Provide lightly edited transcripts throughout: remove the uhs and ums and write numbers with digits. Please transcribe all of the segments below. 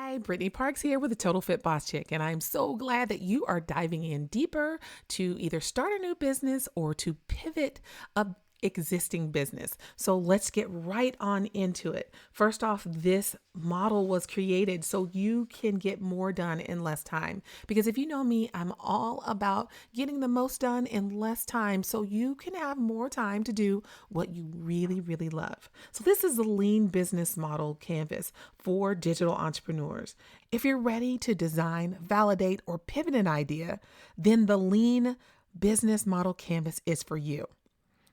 Hi, Brittany Parks here with the Total Fit Boss Chick, and I'm so glad that you are diving in deeper to either start a new business or to pivot a existing business. So let's get right on into it. First off, this model was created so you can get more done in less time. Because if you know me, I'm all about getting the most done in less time so you can have more time to do what you really, really love. So this is the Lean Business Model Canvas for digital entrepreneurs. If you're ready to design, validate, or pivot an idea, then the Lean Business Model Canvas is for you.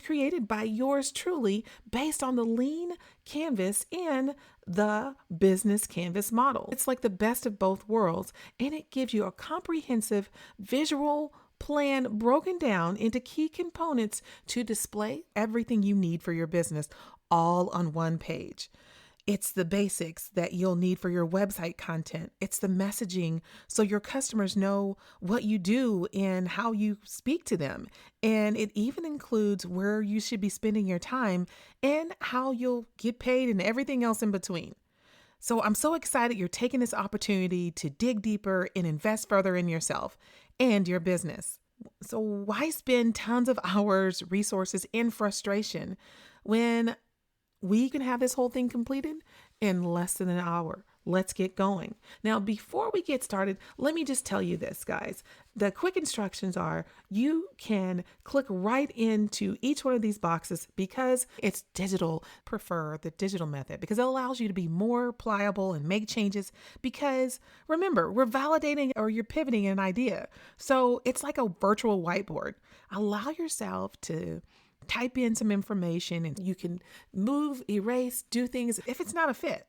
Created by yours truly based on the Lean Canvas and the Business Canvas model. It's like the best of both worlds, and it gives you a comprehensive visual plan broken down into key components to display everything you need for your business all on one page. It's the basics that you'll need for your website content. It's the messaging so your customers know what you do and how you speak to them. And it even includes where you should be spending your time and how you'll get paid and everything else in between. So I'm so excited you're taking this opportunity to dig deeper and invest further in yourself and your business. So why spend tons of hours, resources, and frustration when we can have this whole thing completed in less than an hour? Let's get going. Now, before we get started, let me just tell you this, guys. The quick instructions are you can click right into each one of these boxes because it's digital. Prefer the digital method because it allows you to be more pliable and make changes because remember, we're validating or you're pivoting an idea. So it's like a virtual whiteboard. Allow yourself to type in some information and you can move, erase, do things if it's not a fit.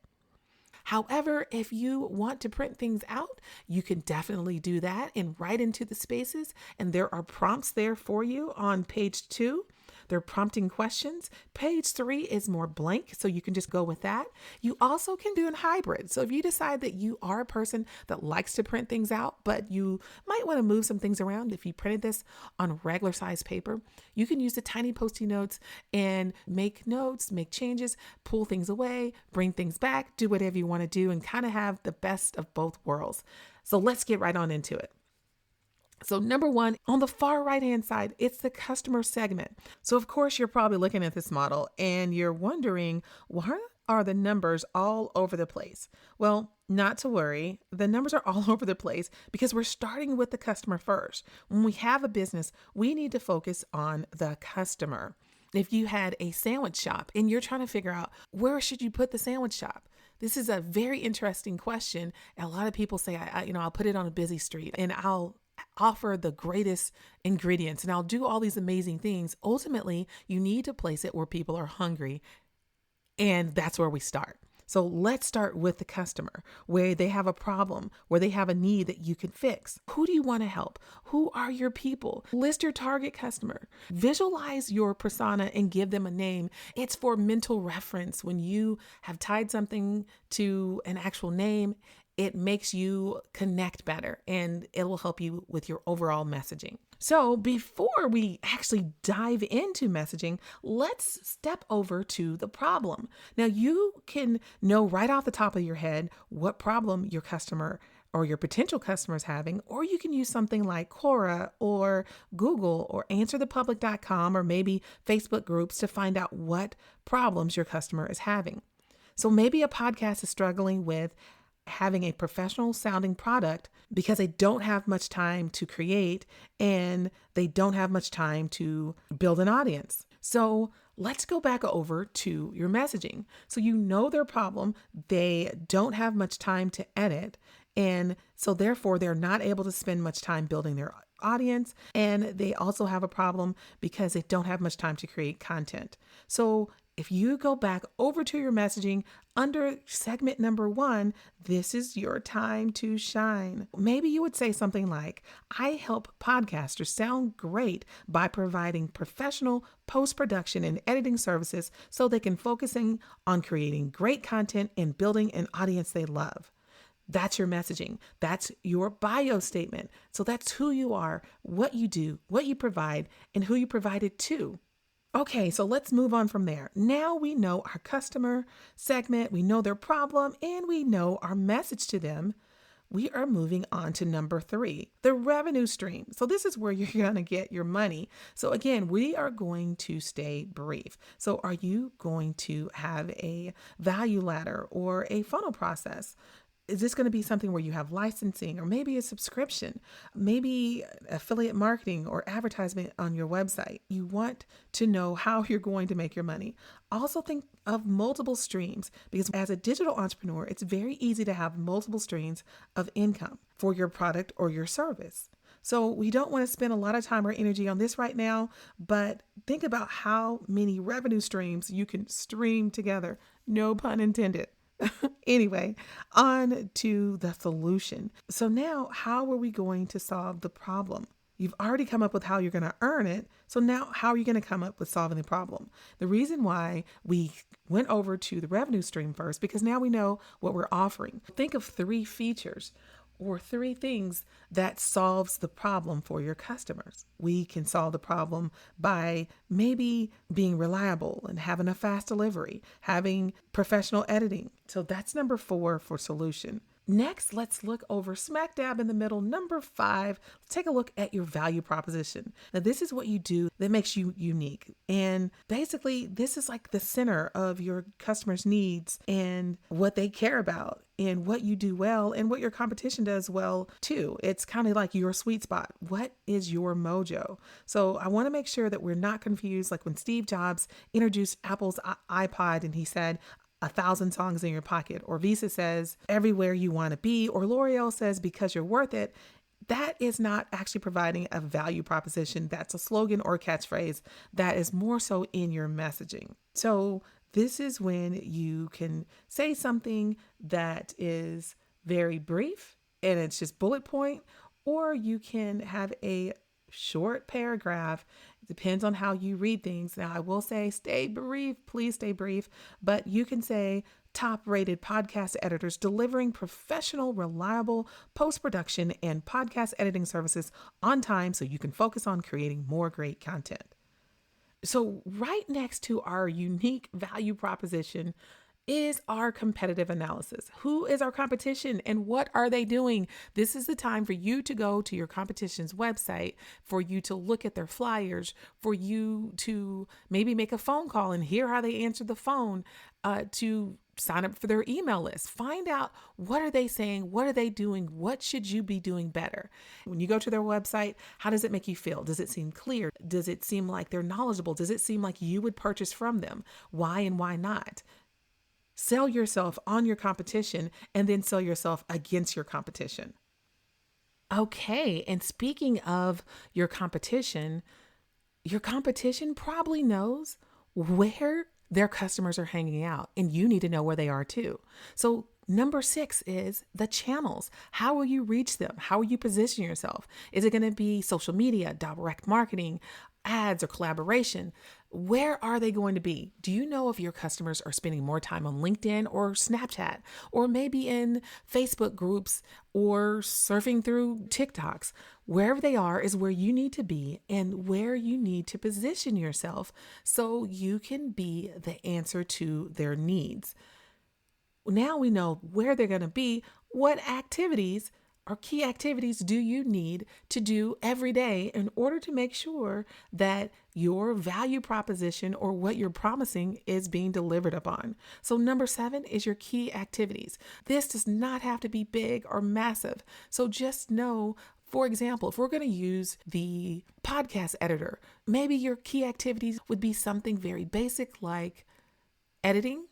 However, if you want to print things out, you can definitely do that and write into the spaces. And there are prompts there for you on page 2. They're prompting questions. Page 3 is more blank, so you can just go with that. You also can do a hybrid. So if you decide that you are a person that likes to print things out, but you might want to move some things around, if you printed this on regular size paper, you can use the tiny Post-it notes and make notes, make changes, pull things away, bring things back, do whatever you want to do and kind of have the best of both worlds. So let's get right on into it. So number 1, on the far right-hand side, it's the customer segment. So of course, you're probably looking at this model and you're wondering, why are the numbers all over the place? Well, not to worry. The numbers are all over the place because we're starting with the customer first. When we have a business, we need to focus on the customer. If you had a sandwich shop and you're trying to figure out where should you put the sandwich shop, this is a very interesting question. A lot of people say, I'll put it on a busy street and I'll offer the greatest ingredients and I'll do all these amazing things. Ultimately, you need to place it where people are hungry. And that's where we start. So let's start with the customer, where they have a problem, where they have a need that you can fix. Who do you want to help? Who are your people? List your target customer. Visualize your persona and give them a name. It's for mental reference. When you have tied something to an actual name, it makes you connect better and it will help you with your overall messaging. So before we actually dive into messaging, let's step over to the problem. Now you can know right off the top of your head what problem your customer or your potential customer is having, or you can use something like Quora or Google or answerthepublic.com or maybe Facebook groups to find out what problems your customer is having. So maybe a podcast is struggling with having a professional sounding product because they don't have much time to create and they don't have much time to build an audience. So let's go back over to your messaging. So you know their problem. They don't have much time to edit. And so therefore they're not able to spend much time building their audience. And they also have a problem because they don't have much time to create content. So if you go back over to your messaging under segment number 1, this is your time to shine. Maybe you would say something like, I help podcasters sound great by providing professional post-production and editing services so they can focus on creating great content and building an audience they love. That's your messaging. That's your bio statement. So that's who you are, what you do, what you provide, and who you provide it to. Okay, so let's move on from there. Now we know our customer segment, we know their problem, and we know our message to them. We are moving on to number three, the revenue stream. So, this is where you're going to get your money. So, again, we are going to stay brief. So, are you going to have a value ladder or a funnel process? Is this going to be something where you have licensing or maybe a subscription, maybe affiliate marketing or advertisement on your website? You want to know how you're going to make your money. Also, think of multiple streams because as a digital entrepreneur, it's very easy to have multiple streams of income for your product or your service. So, we don't want to spend a lot of time or energy on this right now, but think about how many revenue streams you can stream together. No pun intended. Anyway, on to the solution. So now, how are we going to solve the problem? You've already come up with how you're going to earn it. So now, how are you going to come up with solving the problem? The reason why we went over to the revenue stream first, because now we know what we're offering. Think of three features or three things that solves the problem for your customers. We can solve the problem by maybe being reliable and having a fast delivery, having professional editing. So that's number 4 for solution. Next, let's look over smack dab in the middle. Number 5, let's take a look at your value proposition. Now, this is what you do that makes you unique. And basically, this is like the center of your customers' needs and what they care about and what you do well and what your competition does well too. It's kind of like your sweet spot. What is your mojo? So I want to make sure that we're not confused. Like when Steve Jobs introduced Apple's iPod and he said, 1,000 songs in your pocket, or Visa says everywhere you want to be, or L'Oreal says because you're worth it. That is not actually providing a value proposition. That's a slogan or catchphrase that is more so in your messaging. So this is when you can say something that is very brief and it's just bullet point, or you can have a short paragraph. It depends on how you read things. Now, I will say stay brief, please stay brief, but you can say top rated podcast editors delivering professional, reliable post-production and podcast editing services on time so you can focus on creating more great content. So right next to our unique value proposition is our competitive analysis. Who is our competition and what are they doing? This is the time for you to go to your competition's website, for you to look at their flyers, for you to maybe make a phone call and hear how they answer the phone, to sign up for their email list. Find out what are they saying? What are they doing? What should you be doing better? When you go to their website, how does it make you feel? Does it seem clear? Does it seem like they're knowledgeable? Does it seem like you would purchase from them? Why and why not? Sell yourself on your competition and then sell yourself against your competition. Okay, and speaking of your competition probably knows where their customers are hanging out, and you need to know where they are too. So number 6 is the channels. How will you reach them? How will you position yourself? Is it going to be social media, direct marketing, ads, or collaboration? Where are they going to be? Do you know if your customers are spending more time on LinkedIn or Snapchat, or maybe in Facebook groups or surfing through TikToks? Wherever they are is where you need to be and where you need to position yourself so you can be the answer to their needs. Now we know where they're going to be. What activities or key activities do you need to do every day in order to make sure that your value proposition or what you're promising is being delivered upon? So number 7 is your key activities. This does not have to be big or massive. So just know, for example, if we're going to use the podcast editor, maybe your key activities would be something very basic like editing,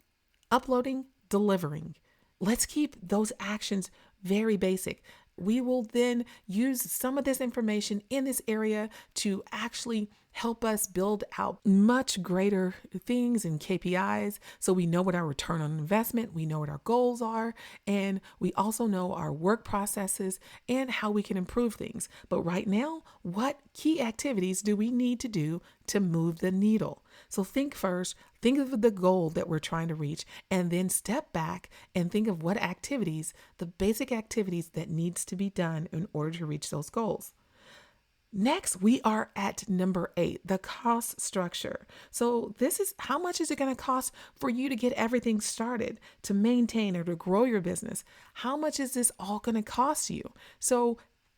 uploading, delivering. Let's keep those actions very basic. We will then use some of this information in this area to actually help us build out much greater things and KPIs. So we know what our return on investment, we know what our goals are, and we also know our work processes and how we can improve things. But right now, what key activities do we need to do to move the needle? So think of the goal that we're trying to reach, and then step back and think of what activities, the basic activities that needs to be done in order to reach those goals. Next, we are at number 8, the cost structure. So this is how much is it going to cost for you to get everything started, to maintain or to grow your business? How much is this all going to cost you? So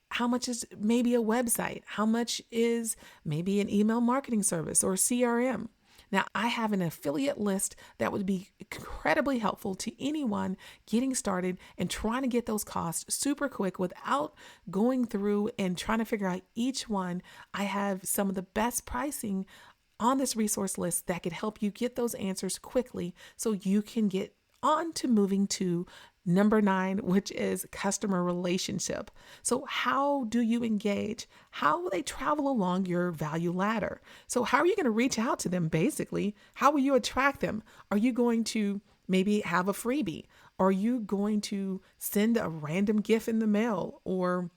how much is maybe a website? How much is maybe an email marketing service or CRM? Now, I have an affiliate list that would be incredibly helpful to anyone getting started and trying to get those costs super quick without going through and trying to figure out each one. I have some of the best pricing on this resource list that could help you get those answers quickly so you can get on to moving to number 9, which is customer relationship. So how do you engage? How will they travel along your value ladder? So how are you going to reach out to them basically? How will you attract them? Are you going to maybe have a freebie? Are you going to send a random gift in the mail? Or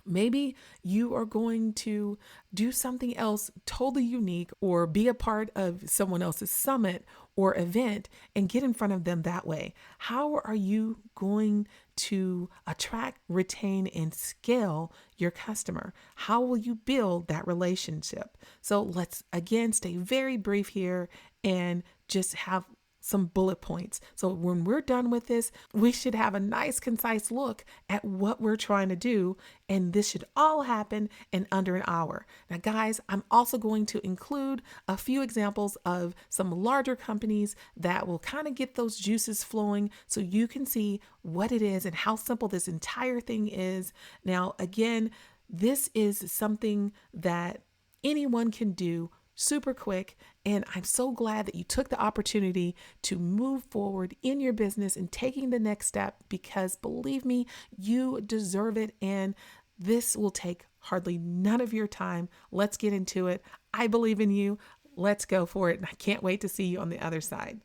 maybe you are going to do something else totally unique or be a part of someone else's summit or event and get in front of them that way. How are you going to attract, retain, and scale your customer? How will you build that relationship? So let's again stay very brief here and just have some bullet points. So when we're done with this, we should have a nice, concise look at what we're trying to do. And this should all happen in under an hour. Now, guys, I'm also going to include a few examples of some larger companies that will kind of get those juices flowing so you can see what it is and how simple this entire thing is. Now, again, this is something that anyone can do super quick. And I'm so glad that you took the opportunity to move forward in your business and taking the next step, because believe me, you deserve it. And this will take hardly none of your time. Let's get into it. I believe in you. Let's go for it. And I can't wait to see you on the other side.